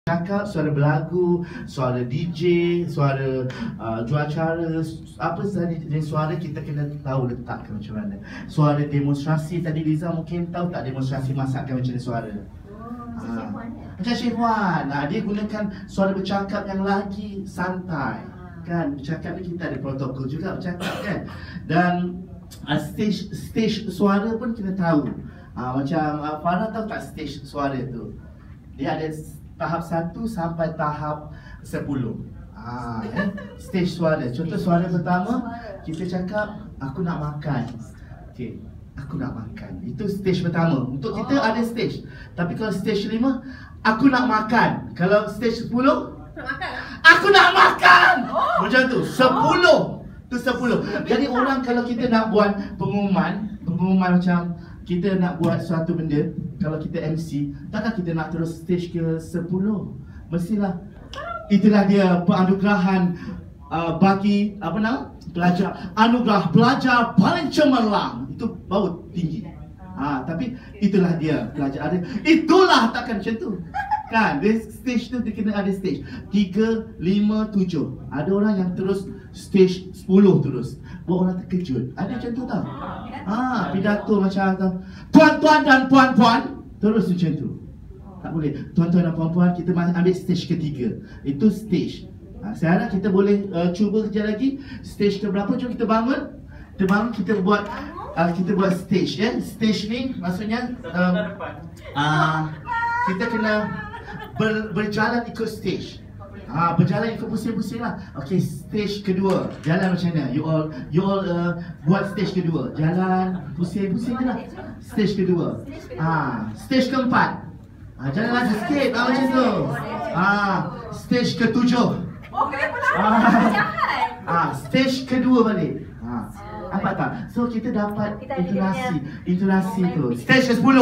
Cakap, suara berlagu, suara DJ, suara juacara, apa sahaja jenis suara kita kena tahu letakkan macam mana. Suara demonstrasi, tadi Liza mungkin tahu tak demonstrasi masakan macam mana suara? Macam Chef Wan, dia gunakan suara bercakap yang lagi santai. Kan, bercakap ni kita ada protokol juga bercakap kan. Dan stage suara pun kita tahu. Macam Farah tahu tak stage suara tu? Dia ada tahap 1 sampai tahap 10. Stage suara. Contoh suara pertama, kita cakap aku nak makan. Okey, aku nak makan. Itu stage pertama. Untuk kita ada stage. Tapi kalau stage 5, aku nak makan. Kalau stage 10, aku nak makan. Macam tu. 10. Tu 10. Jadi orang kalau kita nak buat pengumuman macam kita nak buat suatu benda, kalau kita MC, takkan kita nak terus stage ke 10? Mestilah. Itulah dia penganugerahan bagi apa nama? Pelajar. Anugerah pelajar paling cemerlang. Itu baru tinggi. Tapi itulah dia pelajar ada. Itulah takkan macam tu. Kan, dia stage tu dia kena ada stage 3, 5, 7. Ada orang yang terus stage 10 terus. Buat orang terkejut. Ada macam tu tau. Pidato macam tu. Tuan-tuan dan puan-puan, terus macam tu. Tak boleh. Tuan-tuan dan puan-puan, kita ambil stage ketiga. Itu stage. Sekarang kita boleh cuba kejap lagi. Stage ke berapa? Jom kita bangun. Kita buat stage ya. Stage ni maksudnya kita kena berjalan ikut stage. Berjalan ikut pusing-pusing lah. Okay, stage kedua. Jalan macam mana? You all buat stage kedua. Jalan, pusing-pusing je lah. Stage kedua. Stage keempat. Jalan lagi sikit. Macam tu. Stage ketujuh. Stage kedua balik. Nampak tak? So kita dapat intonasi tu. Stage ke-10.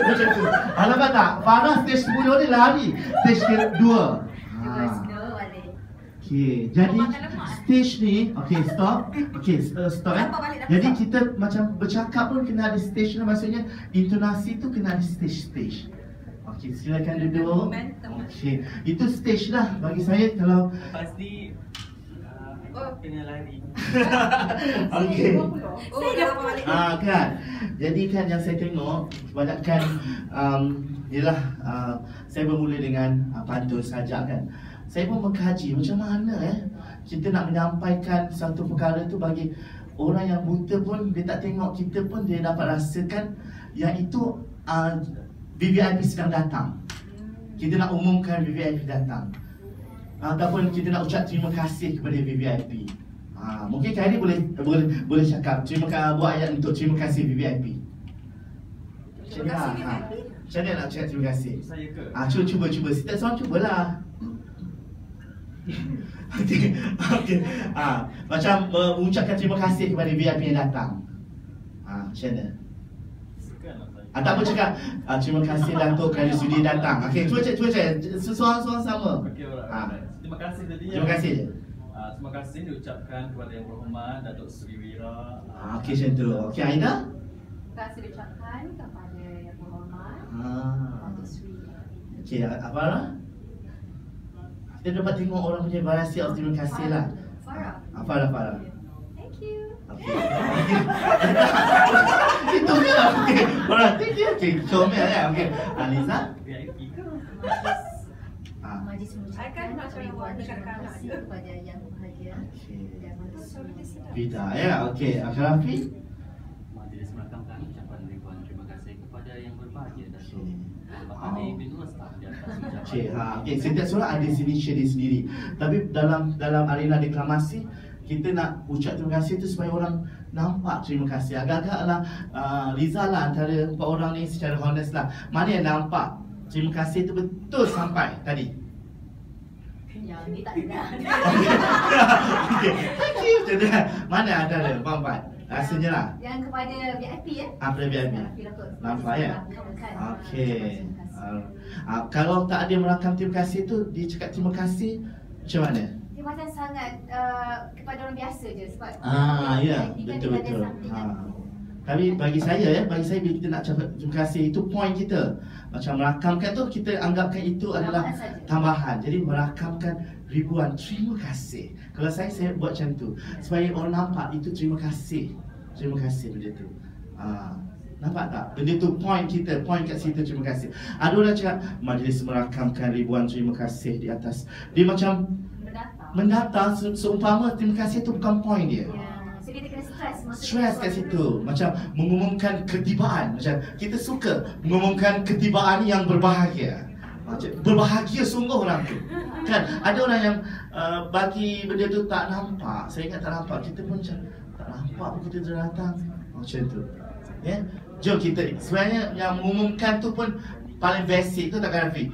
Macam tu. Nampak tak? Farah stage 10 ni lari. Stage ke-2. Okay, jadi stage ni, okay stop. Okay, stop Jadi kita macam bercakap pun kena ada stage ni. Maksudnya intonasi tu kena ada stage. Okay, silakan duduk. Okay, itu stage lah bagi saya. Kalau pasti kena lari. Okey. Kan. Jadi kan yang saya tengok kebanyakan ialah saya bermula dengan pantun saja kan. Saya pun mengkaji macam mana kita nak menyampaikan satu perkara tu bagi orang yang buta pun dia tak tengok kita pun dia dapat rasakan yang itu VVIP sedang datang. Kita nak umumkan VVIP datang. Ataupun kita nak ucap terima kasih kepada VVIP. Mungkin Khairi boleh cakap buat ayat untuk terima kasih VVIP. Terima kasih VVIP. Macam mana nak cakap terima kasih? Saya ke? Cuba. Setiap seorang cubalah. Okey. Macam mengucapkan terima kasih kepada VVIP yang datang. Macam mana? Ataupun cakap terima kasih Datuk kerana sudi datang. Okey, cuba cakap seorang sama. Okey, terima kasih tadinya. Terima kasih je. Terima kasih diucapkan kepada Yang Berhormat Datuk Seri Wira. Okey, macam tu. Okey, Aida? Terima kasih diucapkan kepada Yang Berhormat Datuk Seri. Okey, apa lah? Kita dapat tengok orang punya variasi of terima kasih lah. Farah. Farah. Thank you. Okey. Itu je lah. Okey. Farah, thank you. Okey, comel ya. Okey. Aliza? VIP ke? Majlis mengucapkan terima kasih kepada Yang Berbahagia dan Vida ya. Okey. Asyrafi? Majlis merakamkan ucapan ribuan terima kasih kepada Yang Berbahagia Datuk Mahathir bin Rustam di atas ucapan. Okey, setiap seorang ada signature dia sendiri. Tapi dalam arena deklamasi kita nak ucap terima kasih tu supaya orang nampak terima kasih. Agak-agaklah Liza lah antara empat orang ni secara honest lah. Mana yang nampak terima kasih tu betul sampai tadi? Yang ni tak dengar. Okay. Thank you. Mana antara empat? Rasanya lah. Yang kepada VIP ya. Kepada VIP. Nampak ya? Okey. Kalau tak ada merakam terima kasih tu, dia cakap terima kasih macam mana? Dia macam sangat kepada orang biasa je sebab ya, betul. Tapi bagi saya bila kita nak cakap terima kasih itu point kita. Macam merakamkan tu kita anggapkan itu adalah tambahan. Jadi merakamkan ribuan terima kasih. Kalau saya buat macam tu supaya orang nampak itu terima kasih. Terima kasih benda tu. Nampak tak? Benda tu point kita, point kat situ terima kasih. Ada orang cakap majlis merakamkan ribuan terima kasih di atas. Dia macam mendata seumpama terima kasih tu bukan point dia. So kita kena Stress kat situ. Macam mengumumkan ketibaan. Macam kita suka mengumumkan ketibaan yang berbahagia. Macam berbahagia sungguh orang tu. Kan ada orang yang bagi benda tu tak nampak. Saya ingat tak nampak. Kita pun macam tak nampak pun kita datang. Macam tu. Ya. Jom kita sebenarnya yang mengumumkan tu pun paling basic tu takkan Rafi.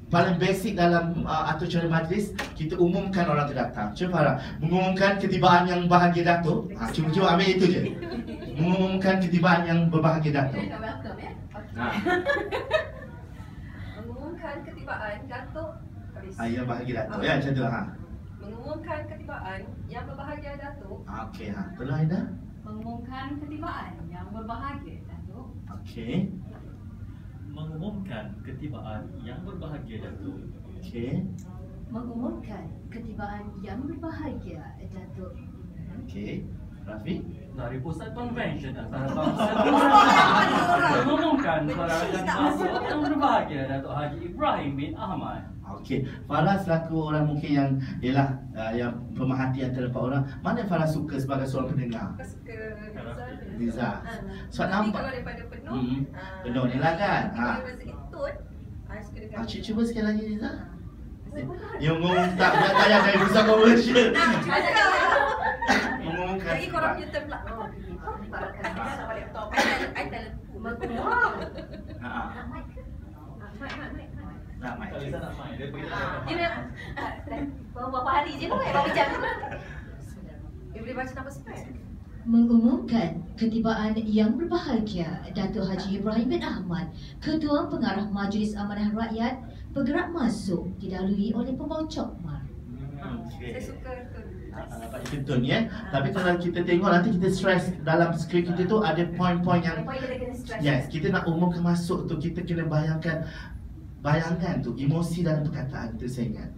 Paling basic dalam atur cara majlis, kita umumkan orang tu datang. Cuba Farah, mengumumkan ketibaan yang bahagia Datuk. Cuma ambil itu je. Mengumumkan ketibaan yang berbahagia Datuk. welcome ya. Mengumumkan ketibaan Datuk habis. Yang bahagia Datuk. Ya, macam tu Mengumumkan ketibaan yang berbahagia Datuk. Okey Betul Aida? Mengumumkan ketibaan yang berbahagia Datuk. Okey. Mengumumkan ketibaan yang berbahagia Datuk. Okey. Mengumumkan ketibaan yang berbahagia Datuk. Okey. Rafi? Dari pusat konvensyen antara bangsa mengumumkan perayaan masuk yang berbahagia Datuk Haji Ibrahim bin Ahmad. Okey. Farah selaku orang mungkin yang ialah yang pemerhati antara empat orang, mana yang Farah suka sebagai seorang pendengar? Aku suka Liza. Sebab Tapi nampak kalau daripada penuh penuh ni lah kan. Kalau daripada Itun suka dengan Cuba sekali lagi Liza. Yang ngomong tak payah dari pusat komersial. Mengumumkan. lagi korang punya term pula. Tak balik top. I talent pool. Nak mic. Tak bisa nak main, dia pergi Dia beberapa hari je pun baru jam. You boleh baca nama spek. Mengumumkan ketibaan yang berbahagia Datuk Haji Ibrahim bin Ahmad, Ketua Pengarah Majlis Amanah Rakyat, bergerak masuk didahului oleh pembawa cokmar. Saya suka tu. Dapat dituntun ya. Tapi kalau kita tengok nanti kita stress dalam skrip kita tu ada point-point yang Poin kita kena stress. yes, kita nak umumkan masuk tu kita kena bayangkan tu emosi dalam perkataan tu saya ingat.